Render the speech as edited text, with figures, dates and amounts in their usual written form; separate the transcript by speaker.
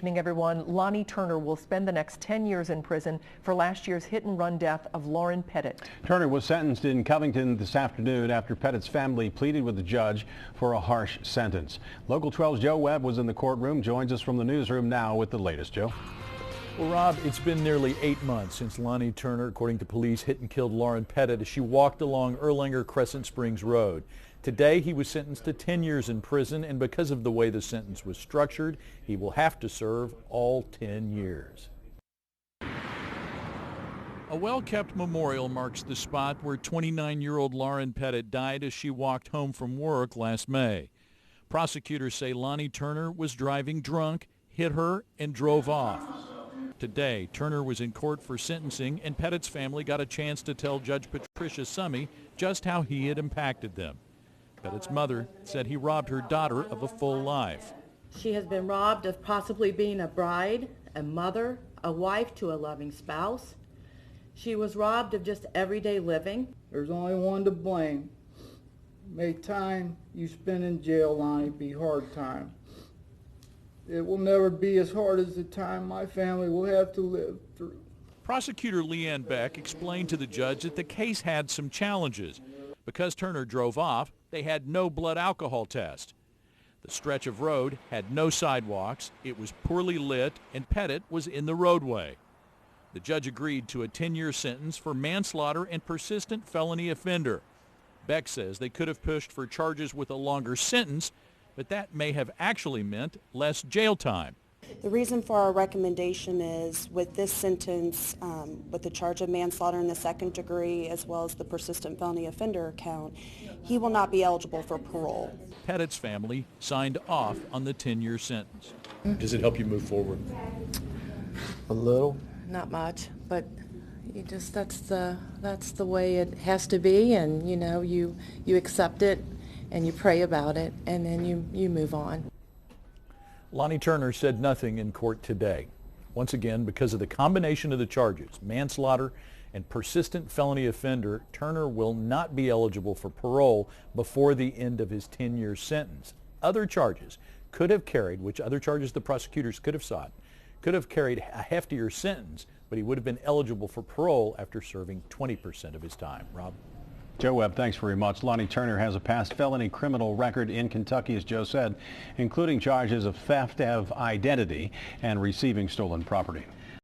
Speaker 1: Good evening, everyone. Lonnie Turner will spend the next 10 years in prison for last year's hit-and-run death of Lauren Pettit.
Speaker 2: Turner was sentenced in Covington this afternoon after Pettit's family pleaded with the judge for a harsh sentence. Local 12's Joe Webb was in the courtroom, joins us from the newsroom now with the latest. Joe.
Speaker 3: Well, Rob, it's been nearly 8 months since Lonnie Turner, according to police, hit and killed Lauren Pettit as she walked along Erlanger-Crescent Springs Road. Today, he was sentenced to 10 years in prison, and because of the way the sentence was structured, he will have to serve all 10 years. A well-kept memorial marks the spot where 29-year-old Lauren Pettit died as she walked home from work last May. Prosecutors say Lonnie Turner was driving drunk, hit her, and drove off. Today, Turner was in court for sentencing, and Pettit's family got a chance to tell Judge Patricia Summe just how he had impacted them. Pettit's mother said he robbed her daughter of a full life.
Speaker 4: She has been robbed of possibly being a bride, a mother, a wife to a loving spouse. She was robbed of just everyday living.
Speaker 5: There's only one to blame. May time you spend in jail, Lonnie, be hard time. It will never be as hard as the time my family will have to live through.
Speaker 3: Prosecutor Leanne Beck explained to the judge that the case had some challenges. Because Turner drove off, they had no blood alcohol test. The stretch of road had no sidewalks, it was poorly lit, and Pettit was in the roadway. The judge agreed to a 10-year sentence for manslaughter and persistent felony offender. Beck says they could have pushed for charges with a longer sentence, but that may have actually meant less jail time.
Speaker 6: The reason for our recommendation is with this sentence, with the charge of manslaughter in the second degree as well as the persistent felony offender count, he will not be eligible for parole.
Speaker 3: Pettit's family signed off on the 10-year sentence.
Speaker 7: Does it help you move forward?
Speaker 5: A little.
Speaker 4: Not much, but you just that's the way it has to be, and you know you accept it and you pray about it and then you move on.
Speaker 3: Lonnie Turner said nothing in court today. Once again, because of the combination of the charges, manslaughter and persistent felony offender, Turner will not be eligible for parole before the end of his 10-year sentence. Other charges could have carried, which other charges the prosecutors could have sought, could have carried a heftier sentence, but he would have been eligible for parole after serving 20% of his time. Rob?
Speaker 2: Joe Webb, thanks very much. Lonnie Turner has a past felony criminal record in Kentucky, as Joe said, including charges of theft of identity and receiving stolen property.